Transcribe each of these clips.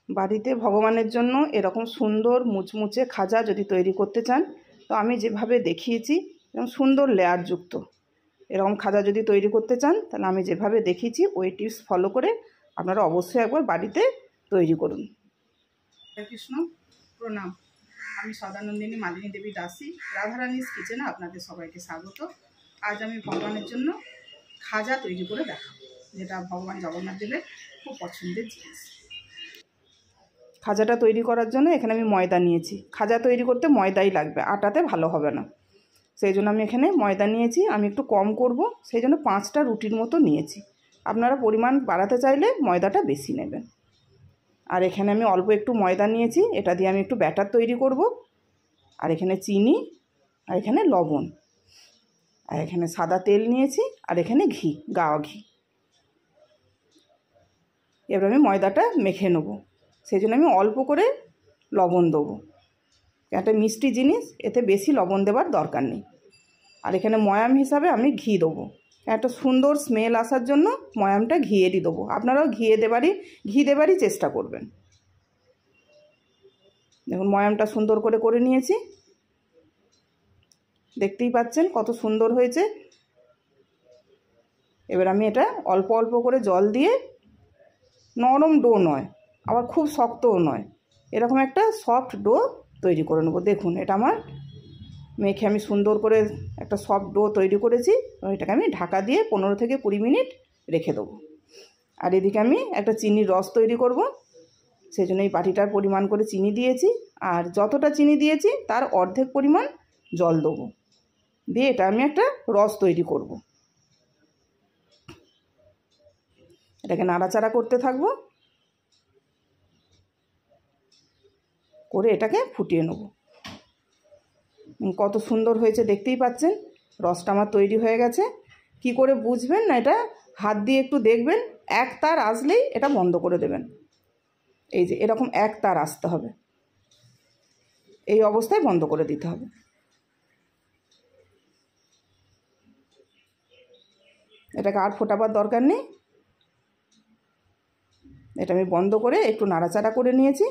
বাড়িতে ভগবানের জন্য এরকম সুন্দর মুচমুচে খাজা যদি তৈরি করতে চান, তো আমি যেভাবে দেখিয়েছি এরকম সুন্দর লেয়ারযুক্ত এরকম খাজা যদি তৈরি করতে চান, তাহলে আমি যেভাবে দেখিয়েছি ওই টিপস ফলো করে আপনারা অবশ্যই একবার বাড়িতে তৈরি করুন। হরে কৃষ্ণ, প্রণাম। আমি সদানন্দিনী মালিনী দেবী দাসী, রাধারানীস কিচেনে আপনাদের সবাইকে স্বাগত। আজ আমি ভগবানের জন্য খাজা তৈরি করে দেখাবো, যেটা ভগবান জগন্নাথ দেবের খুব পছন্দের জিনিস। খাজাটা তৈরি করার জন্য এখানে আমি ময়দা নিয়েছি। খাজা তৈরি করতে ময়দাই লাগবে, আটাতে ভালো হবে না। সেই জন্য আমি এখানে ময়দা নিয়েছি। আমি একটু কম করব, সেই জন্য 5টা রুটির মতো নিয়েছি। আপনারা পরিমাণ বাড়াতে চাইলে ময়দাটা বেশি নেবেন। আর এখানে আমি অল্প একটু ময়দা নিয়েছি, এটা দিয়ে আমি একটু ব্যাটার তৈরি করব। আর এখানে চিনি, আর এখানে লবণ, আর এখানে সাদা তেল নিয়েছি, আর এখানে ঘি, গাওয়া ঘি। এবার আমি ময়দাটা মেখে নেব, সেই জন্য আমি অল্প করে লবণ দেবো। একটা মিষ্টি জিনিস, এতে বেশি লবণ দেওয়ার দরকার নেই। আর এখানে ময়াম হিসাবে আমি ঘি দেবো, একটা সুন্দর স্মেল আসার জন্য ময়ামটা ঘিয়েরই দেবো। আপনারাও ঘি দেবারই চেষ্টা করবেন। দেখুন ময়ামটা সুন্দর করে নিয়েছি, দেখতেই পাচ্ছেন কত সুন্দর হয়েছে। এবার আমি এটা অল্প অল্প করে জল দিয়ে, নরম ডো নয় আবার খুব শক্তও নয়, এরকম একটা সফট ডো তৈরি করে নেবো। দেখুন এটা আমার মেখে আমি সুন্দর করে একটা সফট ডো তৈরি করেছি। এটাকে আমি ঢাকা দিয়ে 15 থেকে 20 মিনিট রেখে দেবো। আর এদিকে আমি একটা চিনির রস তৈরি করব, সেই জন্য এই বাটিটার পরিমাণ করে চিনি দিয়েছি। আর যতটা চিনি দিয়েছি তার অর্ধেক পরিমাণ জল দেবো, দিয়ে এটা আমি একটা রস তৈরি করব। এটাকে নাড়াচাড়া করতে থাকবো, করে এটাকে ফুটিয়ে নেব। কত সুন্দর হয়েছে দেখতেই পাচ্ছেন। রসটা আমার তৈরি হয়ে গেছে। কি করে বুঝবেন না, এটা হাত দিয়ে একটু দেখবেন, এক তার আসলেই এটা বন্ধ করে দেবেন। এই যে এরকম এক তার আসতে হবে, এই অবস্থায় বন্ধ করে দিতে হবে। এটাকে আর ফোটাবার দরকার নেই। এটা আমি বন্ধ করে একটু নাড়াচাড়া করে নিয়েছি।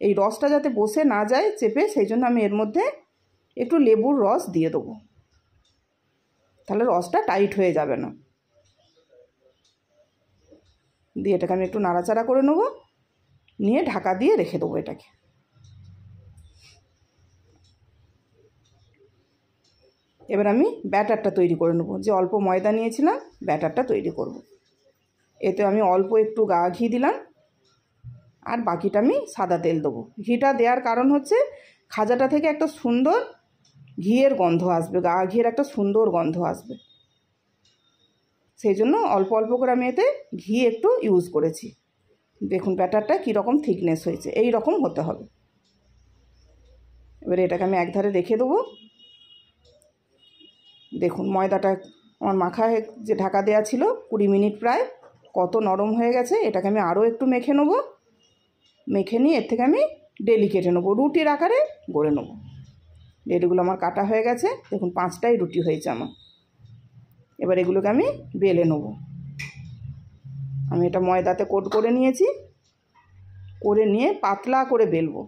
এই রসটা যাতে বসে না যায় চেপে, সেই জন্য আমি এর মধ্যে একটু লেবুর রস দিয়ে দেবো, তাহলে রসটা টাইট হয়ে যাবে না। দিয়ে এটাকে আমি একটু নাড়াচাড়া করে নেব, নিয়ে ঢাকা দিয়ে রেখে দেবো এটাকে। এবার আমি ব্যাটারটা তৈরি করে নেব। যে অল্প ময়দা নিয়েছিলাম, ব্যাটারটা তৈরি করব। এতে আমি অল্প একটু গা ঘি দিলাম, আর বাকিটা আমি সাদা তেল দেবো। ঘিটা দেওয়ার কারণ হচ্ছে খাজাটা থেকে একটা সুন্দর ঘিয়ের গন্ধ আসবে, গা ঘিয়ের একটা সুন্দর গন্ধ আসবে। সেই জন্য অল্প অল্প করে আমি এতে ঘি একটু ইউজ করেছি। দেখুন ব্যাটারটা কীরকম থিকনেস হয়েছে, এই রকম হতে হবে। এবারে এটাকে আমি একধারে রেখে দেবো। দেখুন ময়দাটা আমার মাখায় যে ঢাকা দেওয়া ছিল 20 মিনিট প্রায়, কত নরম হয়ে গেছে। এটাকে আমি আরও একটু মেখে নেবো। মেখে নিয়ে এর থেকে আমি ডেলি কেটে নেবো, রুটির আকারে গড়ে নেবো। ডেলিগুলো আমার কাটা হয়ে গেছে, দেখুন 5টাই রুটি হয়েছে আমার। এবার এগুলোকে আমি বেলে নেব। আমি এটা ময়দাতে কোট করে নিয়েছি, করে নিয়ে পাতলা করে বেলবো,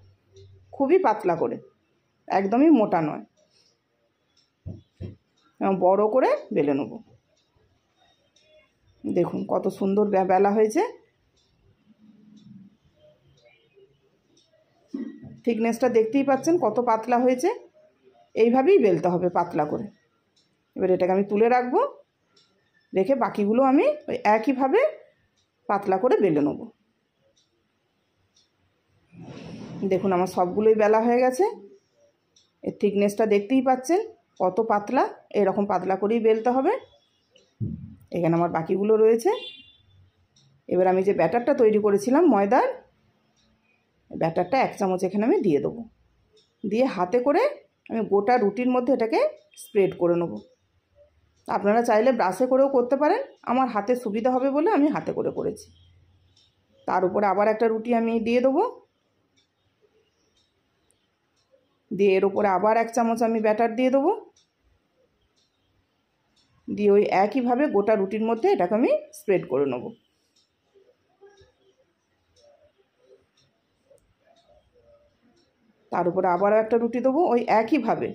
খুবই পাতলা করে, একদমই মোটা নয়, বড় করে বেলে নেব। দেখুন কত সুন্দর বেলা হয়েছে। থিকনেসটা দেখতেই পাচ্ছেন কত পাতলা হয়েছে। এইভাবেই বেলতে হবে পাতলা করে। এবার এটাকে আমি তুলে রাখবো, রেখে বাকিগুলো আমি ওই একইভাবে পাতলা করে বেলে নেব। দেখুন আমার সবগুলোই বেলা হয়ে গেছে। এর থিকনেসটা দেখতেই পাচ্ছেন কত পাতলা, এরকম পাতলা করেই বেলতে হবে। এখানে আমার বাকিগুলো রয়েছে। এবার আমি যে ব্যাটারটা তৈরি করেছিলাম ময়দার, ব্যাটারটা 1 চামচ এখানে আমি দিয়ে দেবো। দিয়ে হাতে করে আমি গোটা রুটির মধ্যে এটাকে স্প্রেড করে নেব। আপনারা চাইলে ব্রাশে করেও করতে পারেন, আমার হাতে সুবিধা হবে বলে আমি হাতে করে করেছি। তার উপরে আবার একটা রুটি আমি দিয়ে দেবো, দিয়ে এর উপরে আবার 1 চামচ আমি ব্যাটার দিয়ে দেবো। দিয়ে ওই একইভাবে গোটা রুটির মধ্যে এটাকে আমি স্প্রেড করে নেব। তার উপরে আবারও একটা রুটি দেবো, ওই একইভাবে।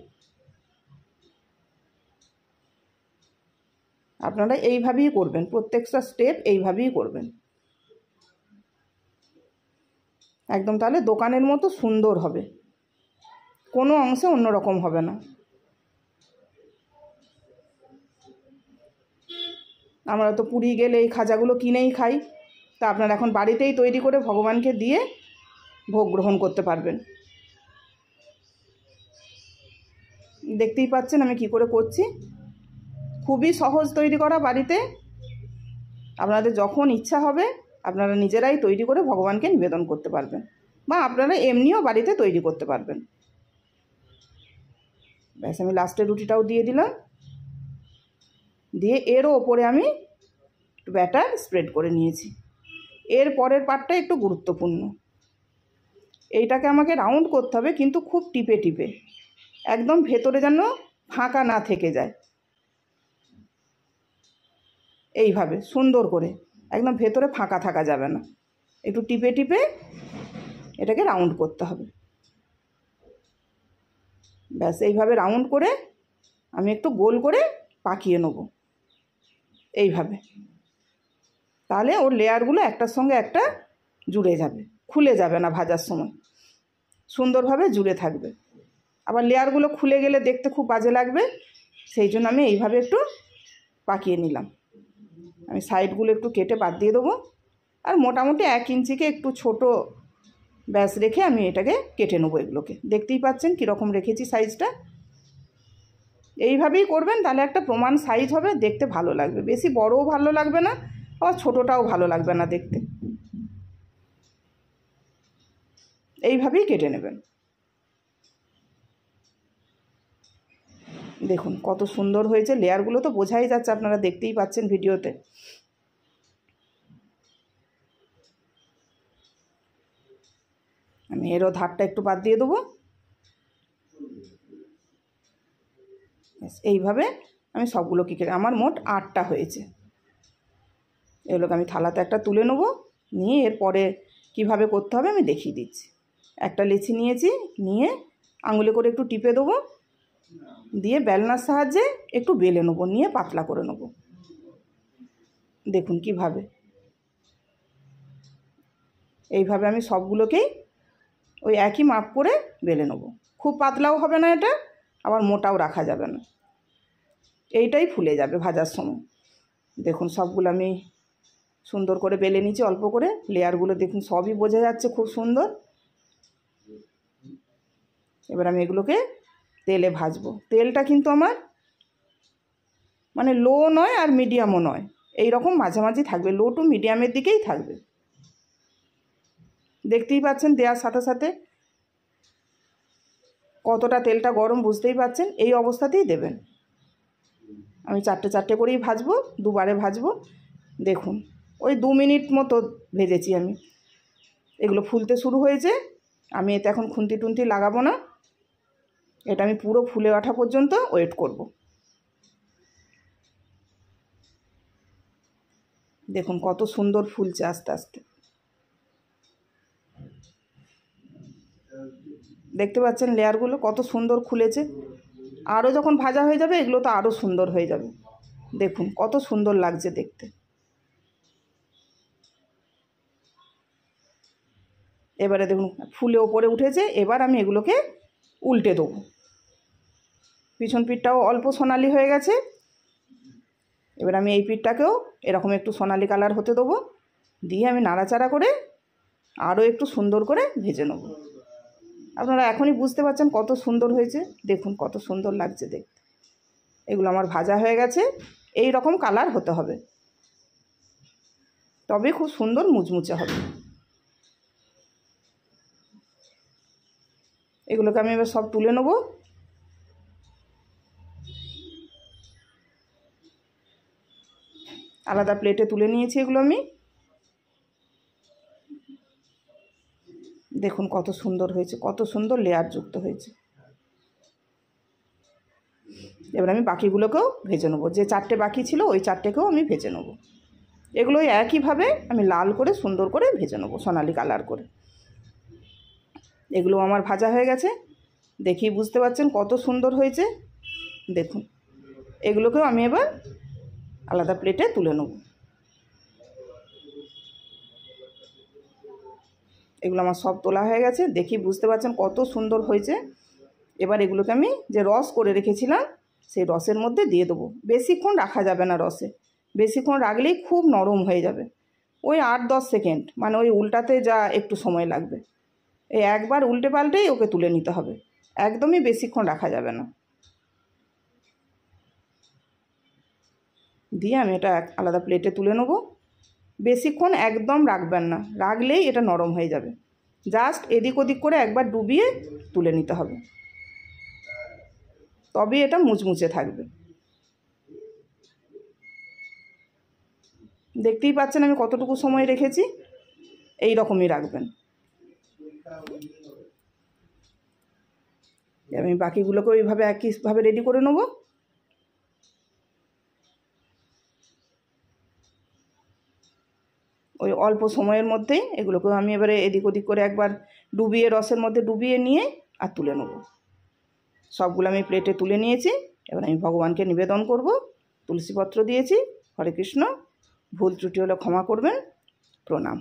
আপনারা এইভাবেই করবেন, প্রত্যেকটা স্টেপ এইভাবেই করবেন একদম, তাহলে দোকানের মতো সুন্দর হবে, কোনো অংশে অন্যরকম হবে না। আমরা তো পুরী গেলে এই খাজাগুলো কিনেই খাই, তা আপনারা এখন বাড়িতেই তৈরি করে ভগবানকে দিয়ে ভোগ গ্রহণ করতে পারবেন। দেখতেই পাচ্ছেন আমি কি করে করছি, খুবই সহজ তৈরি করা। বাড়িতে আপনাদের যখন ইচ্ছা হবে আপনারা নিজেরাই তৈরি করে ভগবানকে নিবেদন করতে পারবেন, বা আপনারা এমনিও বাড়িতে তৈরি করতে পারবেন। ব্যাস, আমি লাস্টের রুটিটাও দিয়ে দিলাম, দিয়ে এরও ওপরে আমি ব্যাটার স্প্রেড করে নিয়েছি। এর পরের পার্টটা একটু গুরুত্বপূর্ণ, এইটাকে আমাকে রাউন্ড করতে হবে, কিন্তু খুব টিপে টিপে, একদম ভেতরে যেন ফাঁকা না থেকে যায়, এইভাবে সুন্দর করে, একদম ভেতরে ফাঁকা থাকা যাবে না, একটু টিপে টিপে এটাকে রাউন্ড করতে হবে। ব্যাস, এইভাবে রাউন্ড করে আমি একটু গোল করে পাকিয়ে নেব এইভাবে, তাহলে ওর লেয়ারগুলো একটার সঙ্গে একটা জুড়ে যাবে, খুলে যাবে না ভাজার সময়, সুন্দরভাবে জুড়ে থাকবে। আবার লেয়ারগুলো খুলে গেলে দেখতে খুব বাজে লাগবে, সেই জন্য আমি এইভাবে একটু পাকিয়ে নিলাম। আমি সাইডগুলো একটু কেটে বাদ দিয়ে দেবো, আর মোটামুটি 1 ইঞ্চিকে একটু ছোট ব্যাস রেখে আমি এটাকে কেটে নেবো। এগুলোকে দেখতেই পাচ্ছেন কীরকম রেখেছি সাইজটা। এইভাবেই করবেন, তাহলে একটা প্রমাণ সাইজ হবে, দেখতে ভালো লাগবে, বেশি বড়ও ভালো লাগবে না, আবার ছোটোটাও ভালো লাগবে না দেখতে। এইভাবেই কেটে নেবেন। দেখুন কত সুন্দর হয়েছে, লেয়ারগুলো তো বোঝাই যাচ্ছে, আপনারা দেখতেই পাচ্ছেন ভিডিওতে। আমি এরও ধারটা একটু বাদ দিয়ে দেবো। এইভাবে আমি সবগুলোকে কেটে, আমার মোট 8টা হয়েছে। এগুলোকে আমি থালাতে একটা তুলে নেব, নিয়ে এরপরে কীভাবে করতে হবে আমি দেখিয়ে দিচ্ছি। একটা লেচি নিয়েছি, নিয়ে আঙুলে করে একটু টিপে দেবো, দিয়ে বেলনার সাহায্যে একটু বেলে নেবো, নিয়ে পাতলা করে নেব। দেখুন কিভাবে, এইভাবে আমি সবগুলোকেই ওই একই মাপ করে বেলে নেব। খুব পাতলাও হবে না এটা, আবার মোটাও রাখা যাবে না, এইটাই ফুলে যাবে ভাজার সময়। দেখুন সবগুলো আমি সুন্দর করে বেলে নিচ্ছি অল্প করে, লেয়ারগুলো দেখুন সবই বোঝা যাচ্ছে খুব সুন্দর। এবার আমি এগুলোকে তেলে ভাজবো। তেলটা কিন্তু আমার মানে লো নয় আর মিডিয়ামও নয়, এই রকম মাঝামাঝি থাকবে, লো টু মিডিয়ামের দিকেই থাকবে। দেখতেই পাচ্ছেন দেওয়ার সাথে সাথে কতটা তেলটা গরম, বুঝতেই পাচ্ছেন, এই অবস্থাতেই দেবেন। আমি 4টে করেই ভাজবো, দুবারে ভাজবো। দেখুন ওই 2 মিনিট মতো ভেজেছি আমি। এগুলো ফুলতে শুরু হয়েছে, আমি এতে এখন খুন্তি টুন্তি লাগাবো না, এটা আমি পুরো ফুলে ওঠা পর্যন্ত ওয়েট করব। দেখুন কত সুন্দর ফুলছে আস্তে আস্তে, দেখতে পাচ্ছেন লেয়ারগুলো কত সুন্দর খুলেছে। আরও যখন ভাজা হয়ে যাবে এগুলো তো আরও সুন্দর হয়ে যাবে। দেখুন কত সুন্দর লাগছে দেখতে। এবারে দেখুন ফুলে ওপরে উঠেছে, এবার আমি এগুলোকে উল্টে দেবো। পিছন পিঠটাও অল্প সোনালি হয়ে গেছে, এবার আমি এই পিঠটাকেও এরকম একটু সোনালি কালার হতে দেবো, দিয়ে আমি নাড়াচাড়া করে আরও একটু সুন্দর করে ভেজে নেব। আপনারা এখনই বুঝতে পারছেন কত সুন্দর হয়েছে, দেখুন কত সুন্দর লাগছে দেখতে। এগুলো আমার ভাজা হয়ে গেছে, এই রকম কালার হতে হবে, তবে খুব সুন্দর মুচমুচে হবে। এগুলোকে আমি এবার সব তুলে নেব। আলাদা প্লেটে তুলে নিয়েছি এগুলো আমি। দেখুন কত সুন্দর হয়েছে, কত সুন্দর লেয়ার যুক্ত হয়েছে। এবার আমি বাকিগুলোকেও ভেজে নেবো, যে 4টে বাকি ছিল ওই 4টেকেও আমি ভেজে নেবো। এগুলো একইভাবে আমি লাল করে সুন্দর করে ভেজে নেবো, সোনালি কালার করে। এগুলো আমার ভাজা হয়ে গেছে, দেখেই বুঝতে পারছেন কত সুন্দর হয়েছে। দেখুন, এগুলোকেও আমি এবার আলাদা প্লেটে তুলে নেব। এগুলো আমার সব তোলা হয়ে গেছে, দেখেই বুঝতে পারছেন কত সুন্দর হয়েছে। এবার এগুলোকে আমি যে রস করে রেখেছিলাম সেই রসের মধ্যে দিয়ে দেবো। বেশিক্ষণ রাখা যাবে না রসে, বেশিক্ষণ রাখলেই খুব নরম হয়ে যাবে। ওই 8-10 সেকেন্ড, মানে ওই উল্টাতে যা একটু সময় লাগবে, এই একবার উল্টে পাল্টেই ওকে তুলে নিতে হবে, একদমই বেশিক্ষণ রাখা যাবে না। দিয়ে আমি এটা আলাদা প্লেটে তুলে নেব। বেশিক্ষণ একদম রাখবেন না, রাখলেই এটা নরম হয়ে যাবে। জাস্ট এদিক ওদিক করে একবার ডুবিয়ে তুলে নিতে হবে, তবে এটা মুচমুচে থাকবে। দেখতেই পাচ্ছেন আমি কতটুকু সময় রেখেছি, এই রকমই রাখবেন। আমি বাকিগুলোকে ওইভাবে একইভাবে রেডি করে নেব। ওই অল্প সময়ের মধ্যেই এগুলোকেও আমি এবারে এদিক ওদিক করে একবার ডুবিয়ে রসের মধ্যে ডুবিয়ে নিয়ে আর তুলে নেব। সবগুলো আমি প্লেটে তুলে নিয়েছি। এবার আমি ভগবানকে নিবেদন করব। তুলসীপত্র দিয়েছি। হরে কৃষ্ণ। ভুল ত্রুটি হলে ক্ষমা করবেন। প্রণাম।